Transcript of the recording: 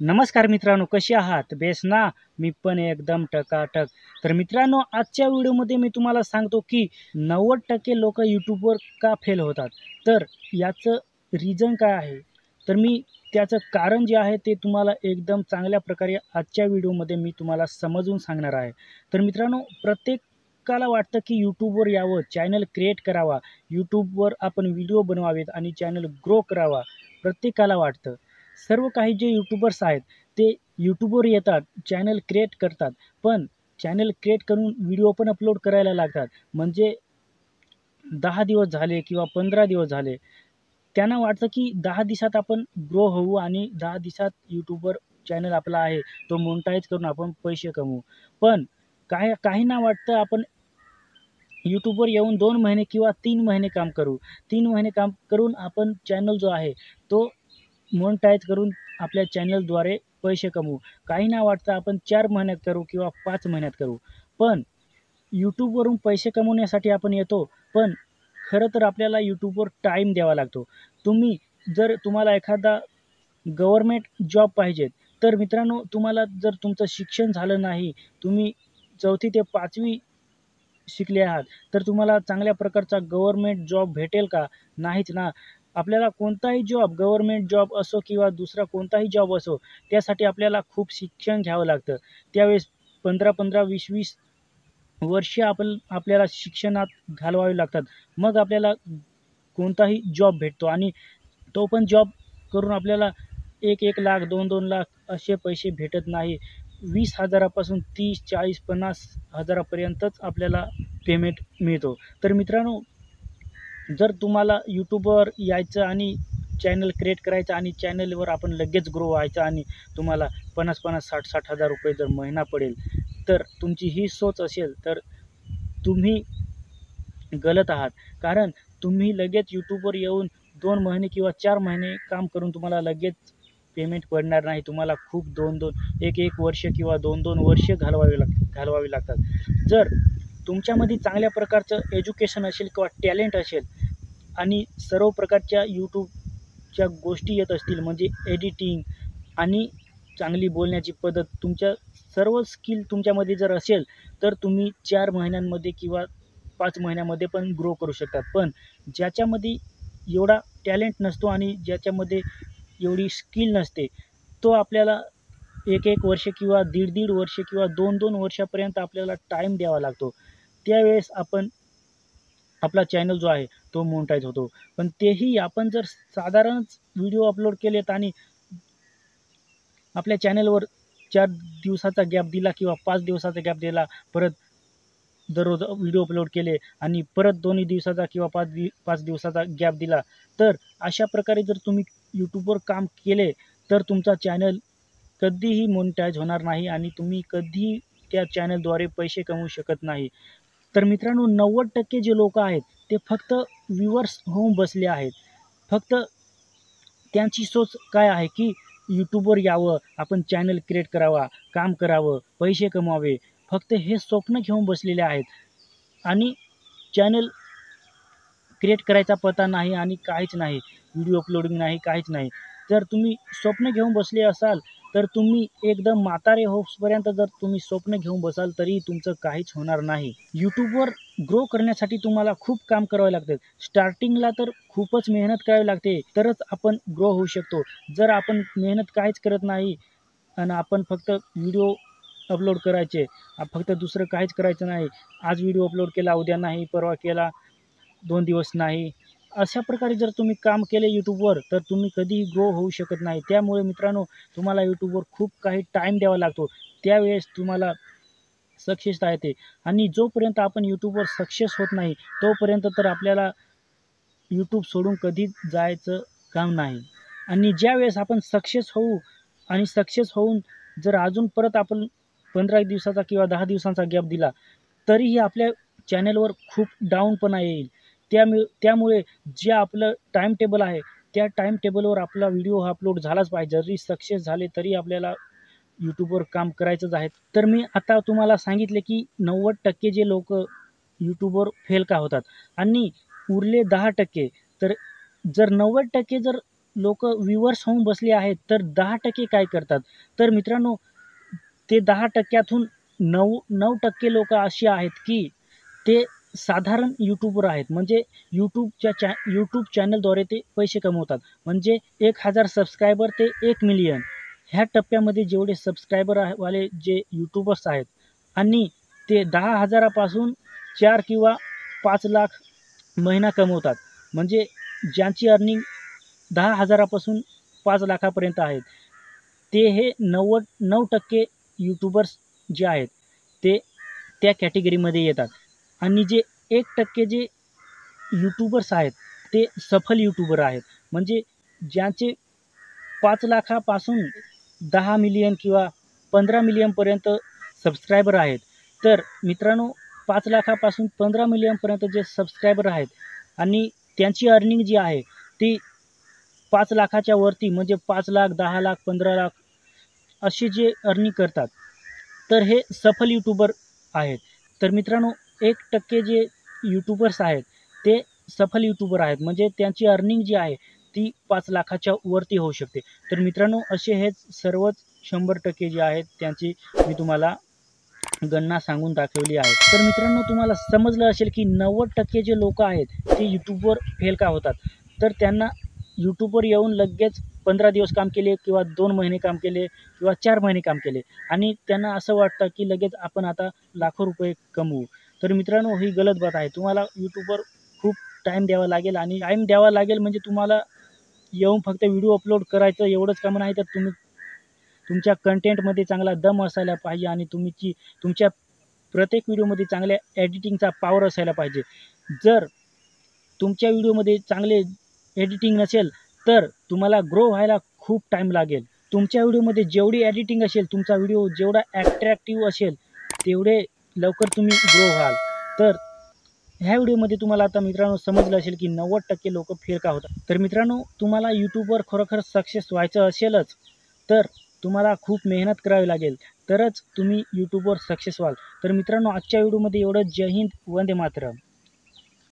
नमस्कार मित्रांनो, कसे आहात? बेस्ट ना? मी पण एकदम टकाटक. तर मित्रांनो, आजच्या व्हिडिओमध्ये मी तुम्हाला सांगतो की 90% लोकं YouTubeवर का फेल होतात? तर याचं रिझन काय आहे? तर मी त्याचं कारण जे आहे ते तुम्हाला एकदम चांगल्या प्रकारे आजच्या व्हिडिओमध्ये मी तुम्हाला समजून सांगणार आहे. तर मित्रांनो, प्रत्येकाला वाटतं की YouTubeवर यावं, चॅनल क्रिएट करावा, YouTubeवर आपण व्हिडिओ बनवावेत आणि चॅनल ग्रो करावा, प्रत्येकाला वाटतं. सर्व काही जे यूट्यूबर्स आहेत, ते YouTubeवर येतात, चॅनल क्रिएट करतात. पण चॅनल क्रिएट करून व्हिडिओ पण अपलोड करायला लागतात. म्हणजे 10 दिवस झाले किंवा 15 दिवस झाले. त्यांना वाटतं की 10 दिवसात आपण ग्रो होऊ आणि 10 दिवसात YouTubeवर चॅनल आपला आहे, तो मोनेटाईज करून आपण पैसे कमवू. पण काहींना वाटतं आपण YouTubeवर येऊन 2 महिने किंवा 3 महिने काम करू. 3 महिने काम करून आपण चॅनल जो आहे, तो मोनेटाईज करून आपल्या चॅनलद्वारे पैसे कमवू. काहींना वाटतं आपण 4 महिन्यात करू किंवा 5 महिन्यात करू. पण YouTubeवरून पैसे कमवण्यासाठी आपण येतो, पण खरं तर आपल्याला YouTubeवर टाईम द्यावा लागतो. जर तुम्हाला एखादा गव्हर्नमेंट जॉब पाहिजे, तर मित्रांनो तुम्हाला जर तुमचं शिक्षण झालं नाही, तुम्ही 4थी ते 5वी शिकले आहात, तर तुम्हाला चांगल्या प्रकारचा गव्हर्नमेंट जॉब भेटेल का? नाहीच ना. आपल्याला कोणताही जॉब, गव्हर्नमेंट जॉब असो किंवा दुसरा कोणताही जॉब असो, त्यासाठी आपल्याला खूप शिक्षण घ्यावं लागतं. त्यावेळेस 15-15, 20-20 वर्ष आपल्याला शिक्षणात घालवावी लागतात. मग आपल्याला कोणताही जॉब भेटतो आणि तो पण जॉब करून आपल्याला 1-1 लाख, 2-2 लाख असे पैसे भेटत नाही. 20,000 पासून 30, 40, 50 हजारापर्यंतच आपल्याला पेमेंट मिळतो. तर मित्रांनो, जर तुम्हाला YouTubeवर यायचं आणि चॅनल क्रिएट करायचं आणि चॅनलवर आपण लगेच ग्रो व्हायचं आणि तुम्हाला 50-50, 60-60 हजार रुपये जर महिना पडेल, तर तुमची ही सोच असेल, तर तुम्ही गलत आहात. कारण तुम्ही लगेच YouTubeवर येऊन 2 महिने किंवा 4 महिने काम करून तुम्हाला लगेच पेमेंट पडणार नाही. तुम्हाला खूप 2-2, 1-1 वर्ष किंवा 2-2 वर्ष घालवावी लागतात. जर तुमच्यामध्ये चांगल्या प्रकारचं एज्युकेशन असेल किंवा टॅलेंट असेल आणि सर्व प्रकारच्या YouTubeच्या गोष्टी येत असतील म्हणजे एडिटिंग आणि चांगली बोलण्याची पद्धत, तुमच्या सर्व स्किल तुमच्यामध्ये जर असेल, तर तुम्ही 4 महिन्यांमध्ये किंवा 5 महिन्यामध्ये पण ग्रो करू शकतात. पण ज्याच्यामध्ये एवढा टॅलेंट नसतो आणि ज्याच्यामध्ये एवढी स्किल नसते, तो आपल्याला 1-1 वर्ष किंवा दीड-दीड वर्ष किंवा 2-2 वर्षापर्यंत आपल्याला टाईम द्यावा लागतो. त्यावेळेस आपला चॅनल जो आहे तो मोनेटाईज होतो. पण तेही आपण जर साधारणच व्हिडिओ अपलोड केलेत आणि आपल्या चॅनलवर 4 दिवसाचा गॅप दिला किंवा 5 दिवसाचा गॅप दिला, परत दररोज व्हिडिओ अपलोड केले आणि परत 2 दिवसाचा किंवा 5 दिवसाचा गॅप दिला, तर अशा प्रकारे जर तुम्ही YouTubeवर काम केले, तर तुमचा चॅनल कधीही मोनेटाईज होणार नाही आणि तुम्ही कधीही त्या चॅनलद्वारे पैसे कमवू शकत नाही. तर मित्रांनो, 90% जे लोकं आहेत, ते फक्त व्ह्यूअर्स होऊन बसले आहेत. फक्त त्यांची सोच काय आहे, की YouTubeवर यावं, आपण चॅनल क्रिएट करावा, काम करावं, पैसे कमवावे. फक्त हे स्वप्न घेऊन बसलेले आहेत आणि चॅनल क्रिएट करायचा पत्ता नाही आणि काहीच नाही. व्हिडिओ अपलोडिंग नाही, काहीच नाही. जर तुम्ही स्वप्न घेऊन बसले असाल, तर तुम्ही एकदम म्हातारे होईपर्यंत जर तुम्ही स्वप्न घेऊन बसाल, तरी तुमचं काहीच होणार नाही. YouTubeवर ग्रो करण्यासाठी तुम्हाला खूप काम करावं लागतं. स्टार्टिंगला तर खूपच मेहनत करावी लागते, तरच आपण ग्रो होऊ शकतो. जर आपण मेहनत काहीच करत नाही आणि आपण फक्त व्हिडिओ अपलोड करायचे, फक्त दुसरं काहीच करायचं नाही. आज व्हिडिओ अपलोड केला, उद्या नाही, परवा केला, 2 दिवस नाही. अशा प्रकारे जर तुम्ही काम केले YouTubeवर, तर तुम्ही कधीही ग्रो होऊ शकत नाही. त्यामुळे मित्रांनो, तुम्हाला YouTubeवर खूप काही टाईम द्यावा लागतो. त्यावेळेस तुम्हाला सक्सेसता येते आणि जोपर्यंत आपण YouTubeवर सक्सेस होत नाही, तोपर्यंत तर आपल्याला YouTube सोडून कधीच जायचं काम नाही. आणि ज्यावेळेस आपण सक्सेस होऊ आणि सक्सेस होऊन जर अजून परत आपण 15 दिवसाचा किंवा 10 दिवसांचा गॅप दिला, तरीही आपल्या चॅनलवर खूप डाऊनपणा येईल. त्यामुळे जे आपलं टाईम टेबल आहे, त्या टाईम टेबलवर आपला व्हिडिओ हा अपलोड झालाच पाहिजे. जरी सक्सेस झाले तरी आपल्याला YouTubeवर काम करायचंच आहे. तर मी आता तुम्हाला सांगितले, की 90% जे लोकं YouTubeवर फेल का होतात आणि उरले 10% तर जर 90% जर लोक व्ह्यूअर्स होऊन बसले आहेत, तर 10% काय करतात? तर मित्रांनो, ते 10%तून 9% लोकं अशी आहेत की ते साधारण यूट्यूबर आहेत. म्हणजे यूट्यूब चॅनलद्वारे ते पैसे कमवतात. म्हणजे 1000 सबस्क्रायबर ते 1,000,000 ह्या टप्प्यामध्ये जेवढे सबस्क्रायबर वाले जे यूट्यूबर्स आहेत आणि ते 10,000 पासून 4 किंवा 5 लाख महिना कमवतात. म्हणजे ज्यांची अर्निंग 10,000 पासून 5 लाखापर्यंत आहेत. ते हे 9% यूट्यूबर्स जे आहेत, ते त्या कॅटेगरीमध्ये येतात. आणि जे 1% जे यूट्यूबर्स आहेत, ते सफल यूट्यूबर आहेत. म्हणजे ज्यांचे 5 लाखापासून 10 मिलियन किंवा 15 मिलियनपर्यंत सबस्क्रायबर आहेत. तर मित्रांनो, 5 लाखापासून 15 मिलियनपर्यंत जे सबस्क्रायबर आहेत आणि त्यांची अर्निंग जी आहे ती 5 लाखाच्या वरती, म्हणजे 5 लाख, 10 लाख, 15 लाख असे जे अर्निंग करतात, तर हे सफल यूट्यूबर आहेत. तर मित्रांनो, 1% जे यूट्यूबर्स आहेत, ते सफल यूट्यूबर आहेत. म्हणजे त्यांची अर्निंग जी आहे ती 5 लाखाच्या वरती होऊ शकते. तर मित्रांनो, असे हे सर्वच 100% जे आहेत त्यांची मी तुम्हाला गणना सांगून दाखवली आहे. तर मित्रांनो, तुम्हाला समजलं असेल की 90% जे लोकं आहेत ते यूट्यूबवर फेल का होतात? तर त्यांना यूट्यूबवर येऊन लगेच 15 दिवस काम केले किंवा 2 महिने काम केले किंवा 4 महिने काम केले आणि त्यांना असं वाटतं की लगेच आपण आता लाखो रुपये कमवू. तर मित्रांनो, ही गलत बात आहे. तुम्हाला यूट्यूबवर खूप टाईम द्यावा लागेल आणि टाईम द्यावा लागेल म्हणजे तुम्हाला येऊन फक्त व्हिडिओ अपलोड करायचं एवढंच काम नाही, तर तुम्ही तुमच्या कंटेंटमध्ये चांगला दम असायला पाहिजे आणि तुमच्या प्रत्येक व्हिडिओमध्ये चांगल्या एडिटिंगचा पॉवर असायला पाहिजे. जर तुमच्या व्हिडिओमध्ये चांगले एडिटिंग नसेल, तर तुम्हाला ग्रो व्हायला खूप टाईम लागेल. तुमच्या व्हिडिओमध्ये जेवढी एडिटिंग असेल, तुमचा व्हिडिओ जेवढा अट्रॅक्टिव्ह असेल, तेवढे लवकर तुम्ही ग्रो व्हाल. तर ह्या व्हिडिओमध्ये तुम्हाला आता मित्रांनो समजलं असेल की 90% लोकं फेल का होतात. तर मित्रांनो, तुम्हाला यूट्यूबवर खरोखर सक्सेस व्हायचं असेलच, तर तुम्हाला खूप मेहनत करावी लागेल. तरच तुम्ही यूट्यूबवर सक्सेस व्हाल. तर मित्रांनो, आजच्या व्हिडिओमध्ये एवढंच. जय हिंद, वंदे मातरम.